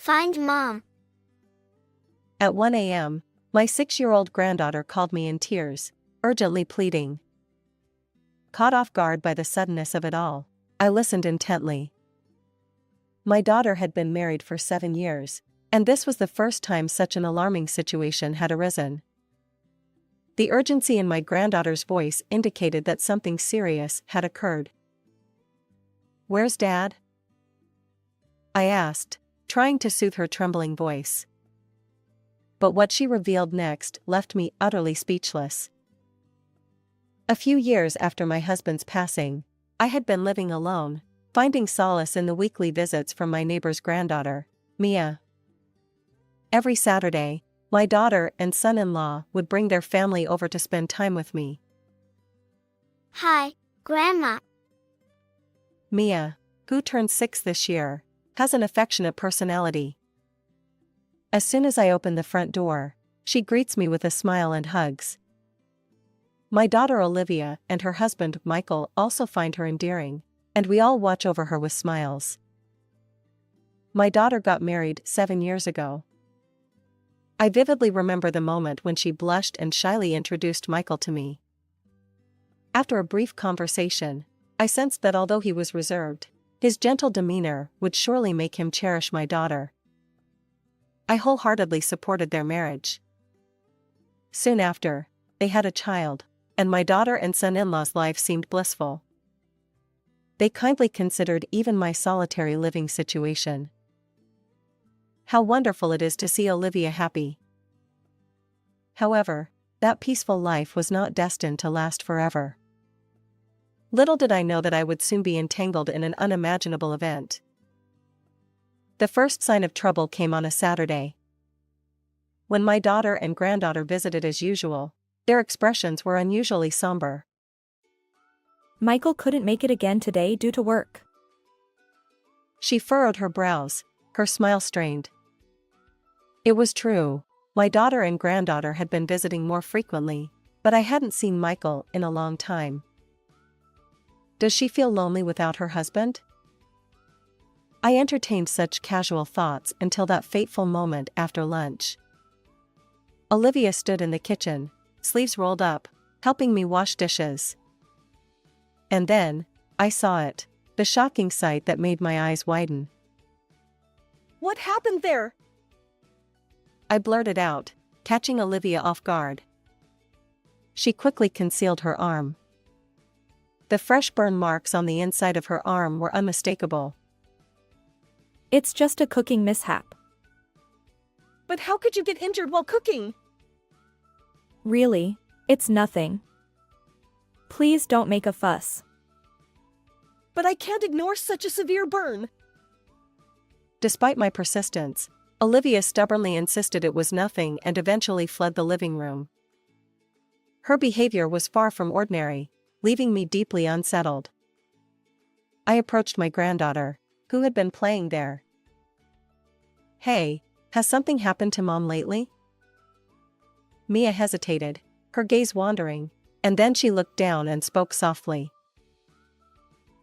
Find mom. At 1 a.m., my 6-year-old granddaughter called me in tears, urgently pleading. Caught off guard by the suddenness of it all, I listened intently. My daughter had been married for 7 years, and this was the first time such an alarming situation had arisen. The urgency in my granddaughter's voice indicated that something serious had occurred. "Where's Dad?" I asked, trying to soothe her trembling voice. But what she revealed next left me utterly speechless. A few years after my husband's passing, I had been living alone, finding solace in the weekly visits from my neighbor's granddaughter, Mia. Every Saturday, my daughter and son-in-law would bring their family over to spend time with me. Hi, Grandma. Mia, who turned 6 this year, has an affectionate personality. As soon as I open the front door, she greets me with a smile and hugs. My daughter Olivia and her husband Michael also find her endearing, and we all watch over her with smiles. My daughter got married 7 years ago. I vividly remember the moment when she blushed and shyly introduced Michael to me. After a brief conversation, I sensed that although he was reserved, his gentle demeanor would surely make him cherish my daughter. I wholeheartedly supported their marriage. Soon after, they had a child, and my daughter and son-in-law's life seemed blissful. They kindly considered even my solitary living situation. How wonderful it is to see Olivia happy. However, that peaceful life was not destined to last forever. Little did I know that I would soon be entangled in an unimaginable event. The first sign of trouble came on a Saturday. When my daughter and granddaughter visited as usual, their expressions were unusually somber. Michael couldn't make it again today due to work. She furrowed her brows, her smile strained. It was true, my daughter and granddaughter had been visiting more frequently, but I hadn't seen Michael in a long time. Does she feel lonely without her husband? I entertained such casual thoughts until that fateful moment after lunch. Olivia stood in the kitchen, sleeves rolled up, helping me wash dishes. And then, I saw it, the shocking sight that made my eyes widen. "What happened there?" I blurted out, catching Olivia off guard. She quickly concealed her arm. The fresh burn marks on the inside of her arm were unmistakable. It's just a cooking mishap. "But how could you get injured while cooking?" Really, it's nothing. Please don't make a fuss. "But I can't ignore such a severe burn." Despite my persistence, Olivia stubbornly insisted it was nothing and eventually fled the living room. Her behavior was far from ordinary, leaving me deeply unsettled. I approached my granddaughter, who had been playing there. "Hey, has something happened to Mom lately?" Mia hesitated, her gaze wandering, and then she looked down and spoke softly.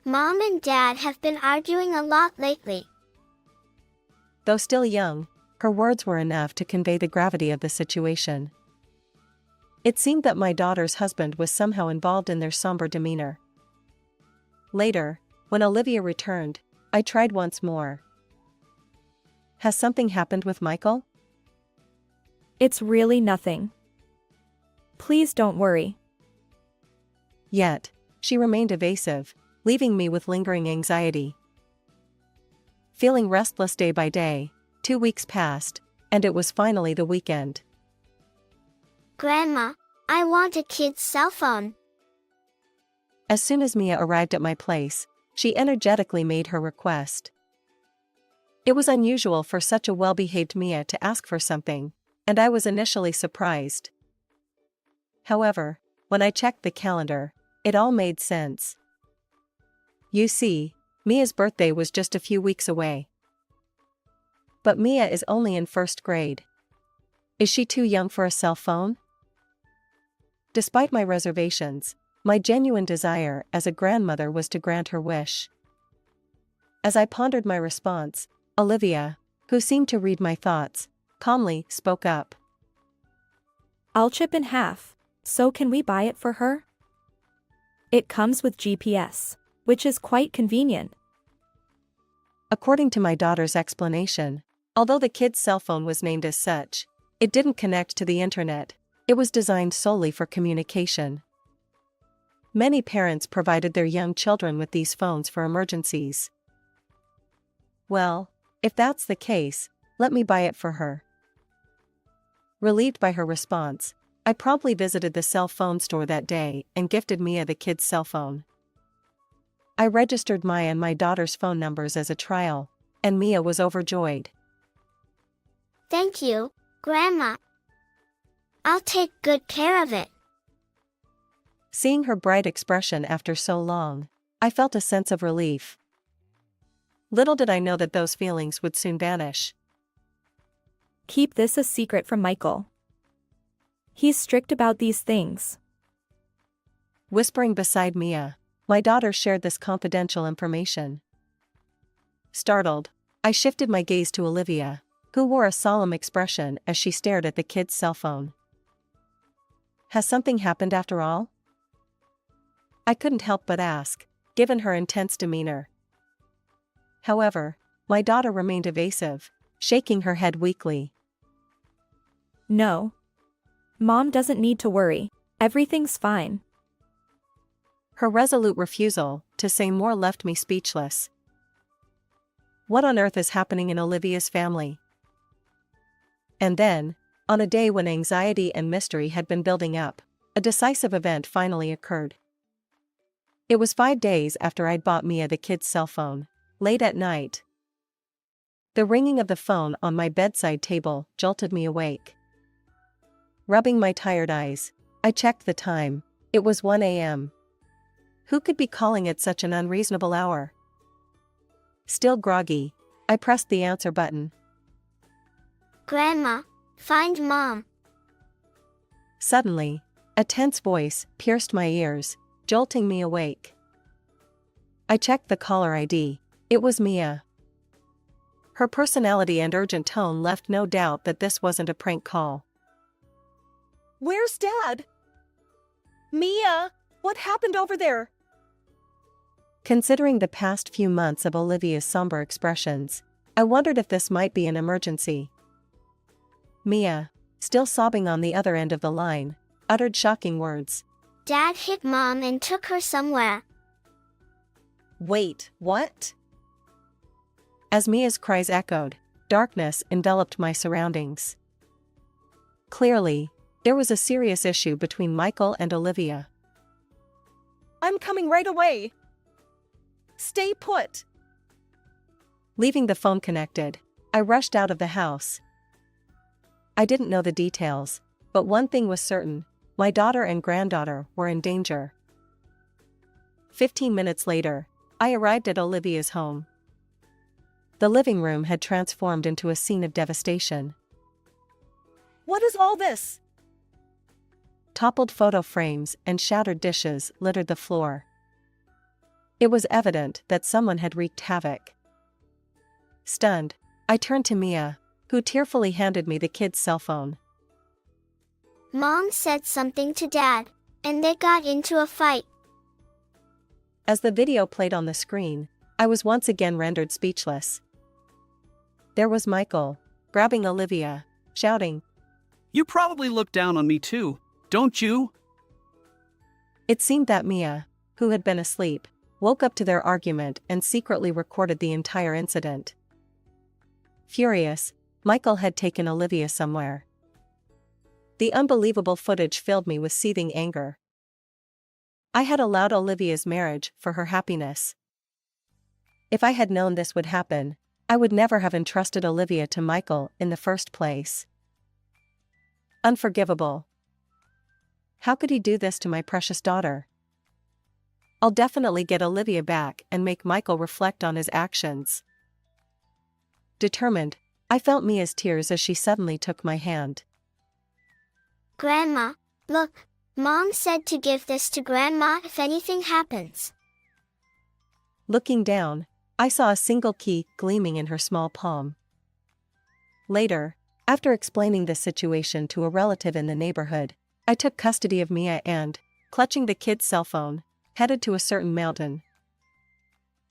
Mom and Dad have been arguing a lot lately. Though still young, her words were enough to convey the gravity of the situation. It seemed that my daughter's husband was somehow involved in their somber demeanor. Later, when Olivia returned, I tried once more. "Has something happened with Michael?" It's really nothing. Please don't worry. Yet, she remained evasive, leaving me with lingering anxiety. Feeling restless day by day, 2 weeks passed, and it was finally the weekend. Grandma, I want a kid's cell phone. As soon as Mia arrived at my place, she energetically made her request. It was unusual for such a well-behaved Mia to ask for something, and I was initially surprised. However, when I checked the calendar, it all made sense. You see, Mia's birthday was just a few weeks away. But Mia is only in 1st grade. Is she too young for a cell phone? Despite my reservations, my genuine desire as a grandmother was to grant her wish. As I pondered my response, Olivia, who seemed to read my thoughts, calmly spoke up. I'll chip in half. So can we buy it for her? It comes with GPS, which is quite convenient. According to my daughter's explanation, although the kid's cell phone was named as such, it didn't connect to the internet. It was designed solely for communication. Many parents provided their young children with these phones for emergencies. Well, if that's the case, let me buy it for her. Relieved by her response, I promptly visited the cell phone store that day and gifted Mia the kid's cell phone. I registered Maya and my daughter's phone numbers as a trial, and Mia was overjoyed. Thank you, Grandma. I'll take good care of it. Seeing her bright expression after so long, I felt a sense of relief. Little did I know that those feelings would soon vanish. Keep this a secret from Michael. He's strict about these things. Whispering beside Mia, my daughter shared this confidential information. Startled, I shifted my gaze to Olivia, who wore a solemn expression as she stared at the kid's cell phone. Has something happened after all? I couldn't help but ask, given her intense demeanor. However, my daughter remained evasive, shaking her head weakly. No. Mom doesn't need to worry. Everything's fine. Her resolute refusal to say more left me speechless. What on earth is happening in Olivia's family? And then, on a day when anxiety and mystery had been building up, a decisive event finally occurred. It was 5 days after I'd bought Mia the kid's cell phone, late at night. The ringing of the phone on my bedside table jolted me awake. Rubbing my tired eyes, I checked the time. It was 1 a.m. Who could be calling at such an unreasonable hour? Still groggy, I pressed the answer button. Grandma, find Mom. Suddenly, a tense voice pierced my ears, jolting me awake. I checked the caller ID. It was Mia. Her personality and urgent tone left no doubt that this wasn't a prank call. Where's Dad? Mia, what happened over there? Considering the past few months of Olivia's somber expressions, I wondered if this might be an emergency. Mia, still sobbing on the other end of the line, uttered shocking words. Dad hit Mom and took her somewhere. Wait, what? As Mia's cries echoed, darkness enveloped my surroundings. Clearly, there was a serious issue between Michael and Olivia. I'm coming right away. Stay put. Leaving the phone connected, I rushed out of the house. I didn't know the details, but one thing was certain, my daughter and granddaughter were in danger. 15 minutes later, I arrived at Olivia's home. The living room had transformed into a scene of devastation. What is all this? Toppled photo frames and shattered dishes littered the floor. It was evident that someone had wreaked havoc. Stunned, I turned to Mia, who tearfully handed me the kid's cell phone. Mom said something to Dad, and they got into a fight. As the video played on the screen, I was once again rendered speechless. There was Michael, grabbing Olivia, shouting, "You probably look down on me too, don't you?" It seemed that Mia, who had been asleep, woke up to their argument and secretly recorded the entire incident. Furious, Michael had taken Olivia somewhere. The unbelievable footage filled me with seething anger. I had allowed Olivia's marriage for her happiness. If I had known this would happen, I would never have entrusted Olivia to Michael in the first place. Unforgivable. How could he do this to my precious daughter? I'll definitely get Olivia back and make Michael reflect on his actions. Determined, I felt Mia's tears as she suddenly took my hand. Grandma, look, Mom said to give this to Grandma if anything happens. Looking down, I saw a single key gleaming in her small palm. Later, after explaining the situation to a relative in the neighborhood, I took custody of Mia and, clutching the kid's cell phone, headed to a certain mountain.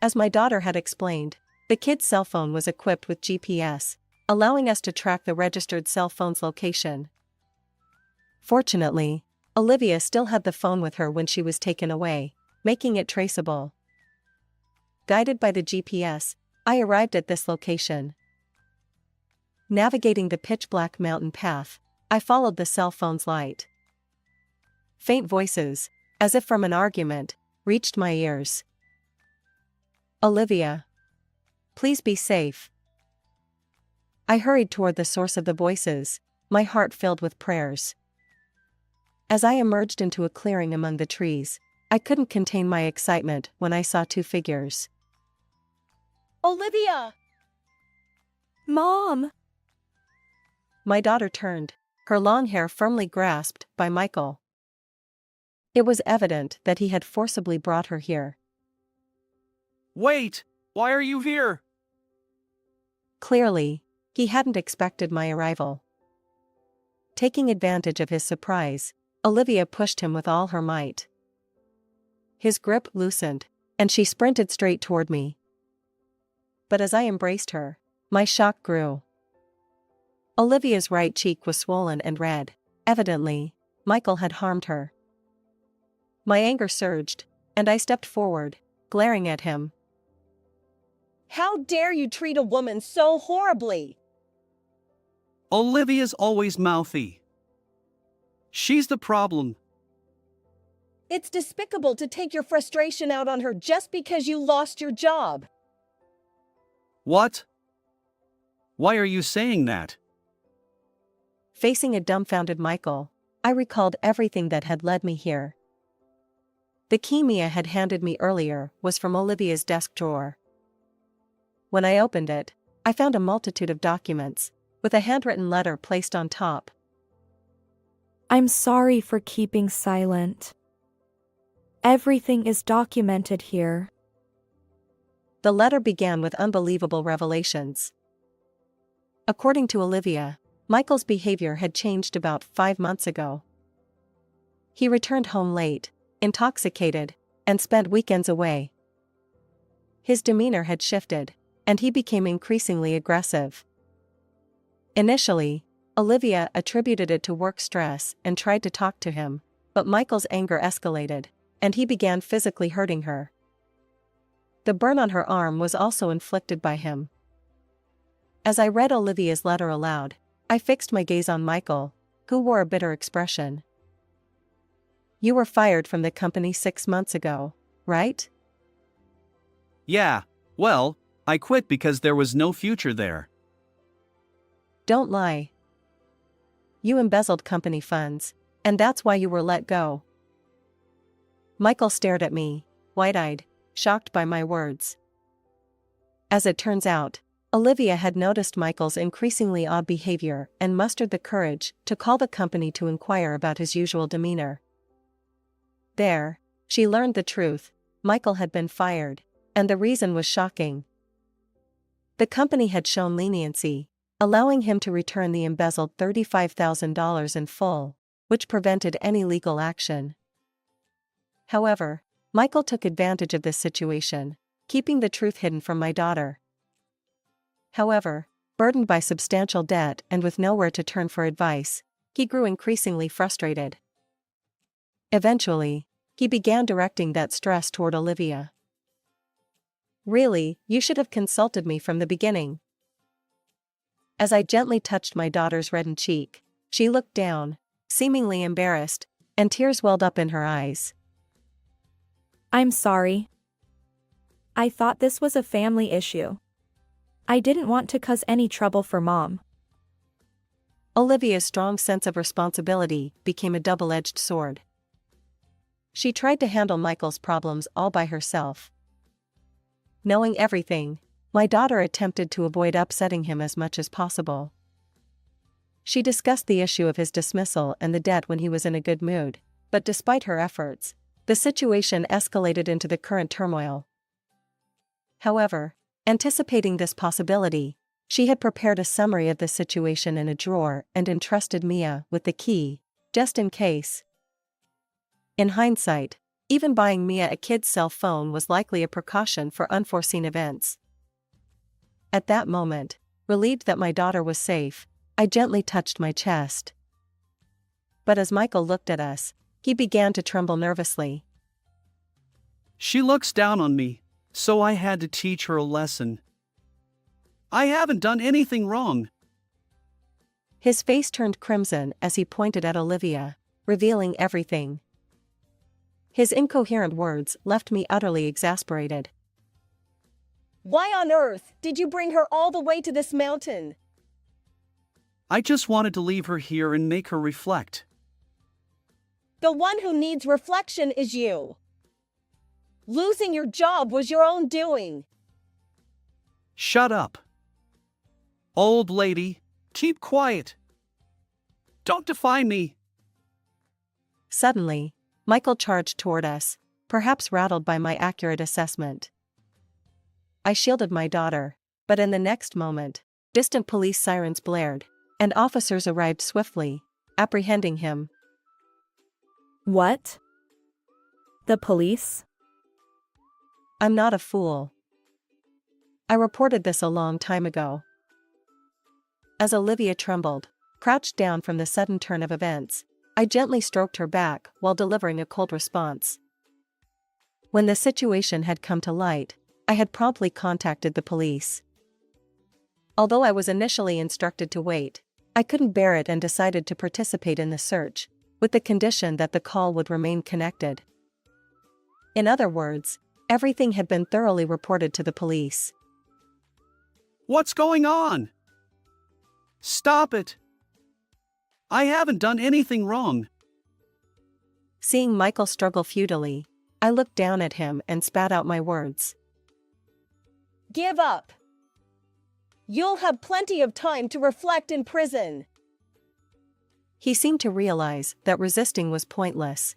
As my daughter had explained, the kid's cell phone was equipped with GPS, allowing us to track the registered cell phone's location. Fortunately, Olivia still had the phone with her when she was taken away, making it traceable. Guided by the GPS, I arrived at this location. Navigating the pitch-black mountain path, I followed the cell phone's light. Faint voices, as if from an argument, reached my ears. "Olivia. Please be safe." I hurried toward the source of the voices, my heart filled with prayers. As I emerged into a clearing among the trees, I couldn't contain my excitement when I saw two figures. Olivia! Mom! My daughter turned, her long hair firmly grasped by Michael. It was evident that he had forcibly brought her here. Wait! Why are you here? Clearly, he hadn't expected my arrival. Taking advantage of his surprise, Olivia pushed him with all her might. His grip loosened, and she sprinted straight toward me. But as I embraced her, my shock grew. Olivia's right cheek was swollen and red. Evidently, Michael had harmed her. My anger surged, and I stepped forward, glaring at him. How dare you treat a woman so horribly? Olivia's always mouthy. She's the problem. It's despicable to take your frustration out on her just because you lost your job. What? Why are you saying that? Facing a dumbfounded Michael, I recalled everything that had led me here. The key Mia had handed me earlier was from Olivia's desk drawer. When I opened it, I found a multitude of documents, with a handwritten letter placed on top. I'm sorry for keeping silent. Everything is documented here. The letter began with unbelievable revelations. According to Olivia, Michael's behavior had changed about 5 months ago. He returned home late, intoxicated, and spent weekends away. His demeanor had shifted, and he became increasingly aggressive. Initially, Olivia attributed it to work stress and tried to talk to him, but Michael's anger escalated, and he began physically hurting her. The burn on her arm was also inflicted by him. As I read Olivia's letter aloud, I fixed my gaze on Michael, who wore a bitter expression. "You were fired from the company 6 months ago, right?" Yeah, well, I quit because there was no future there. "Don't lie. You embezzled company funds, and that's why you were let go." Michael stared at me, wide-eyed, shocked by my words. As it turns out, Olivia had noticed Michael's increasingly odd behavior and mustered the courage to call the company to inquire about his usual demeanor. There, she learned the truth: Michael had been fired, and the reason was shocking. The company had shown leniency, allowing him to return the embezzled $35,000 in full, which prevented any legal action. However, Michael took advantage of this situation, keeping the truth hidden from my daughter. However, burdened by substantial debt and with nowhere to turn for advice, he grew increasingly frustrated. Eventually, he began directing that stress toward Olivia. "Really, you should have consulted me from the beginning." As I gently touched my daughter's reddened cheek, she looked down, seemingly embarrassed, and tears welled up in her eyes. I'm sorry. I thought this was a family issue. I didn't want to cause any trouble for Mom. Olivia's strong sense of responsibility became a double-edged sword. She tried to handle Michael's problems all by herself. Knowing everything, my daughter attempted to avoid upsetting him as much as possible. She discussed the issue of his dismissal and the debt when he was in a good mood, but despite her efforts, the situation escalated into the current turmoil. However, anticipating this possibility, She had prepared a summary of the situation in a drawer and entrusted Mia with the key, just in case. In hindsight, even buying Mia a kid's cell phone was likely a precaution for unforeseen events. At that moment, relieved that my daughter was safe, I gently touched my chest. But as Michael looked at us, he began to tremble nervously. She looks down on me, so I had to teach her a lesson. I haven't done anything wrong. His face turned crimson as he pointed at Olivia, revealing everything. His incoherent words left me utterly exasperated. Why on earth did you bring her all the way to this mountain? I just wanted to leave her here and make her reflect. The one who needs reflection is you. Losing your job was your own doing. Shut up. Old lady, keep quiet. Don't define me. Suddenly, Michael charged toward us, perhaps rattled by my accurate assessment. I shielded my daughter, but in the next moment, distant police sirens blared, and officers arrived swiftly, apprehending him. What? The police? I'm not a fool. I reported this a long time ago. As Olivia trembled, crouched down from the sudden turn of events, I gently stroked her back while delivering a cold response. When the situation had come to light, I had promptly contacted the police. Although I was initially instructed to wait, I couldn't bear it and decided to participate in the search, with the condition that the call would remain connected. In other words, everything had been thoroughly reported to the police. What's going on? Stop it. I haven't done anything wrong. Seeing Michael struggle futilely, I looked down at him and spat out my words. Give up. You'll have plenty of time to reflect in prison. He seemed to realize that resisting was pointless.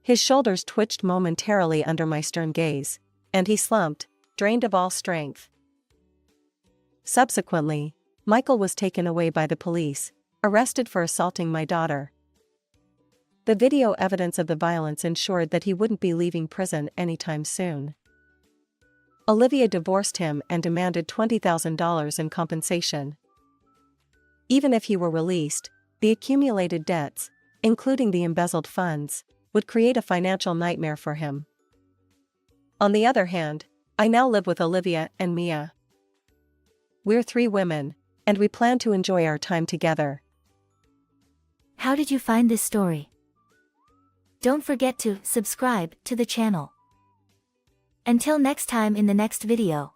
His shoulders twitched momentarily under my stern gaze, and he slumped, drained of all strength. Subsequently, Michael was taken away by the police, arrested for assaulting my daughter. The video evidence of the violence ensured that he wouldn't be leaving prison anytime soon. Olivia divorced him and demanded $20,000 in compensation. Even if he were released, the accumulated debts, including the embezzled funds, would create a financial nightmare for him. On the other hand, I now live with Olivia and Mia. We're 3 women, and we plan to enjoy our time together. How did you find this story? Don't forget to subscribe to the channel. Until next time in the next video.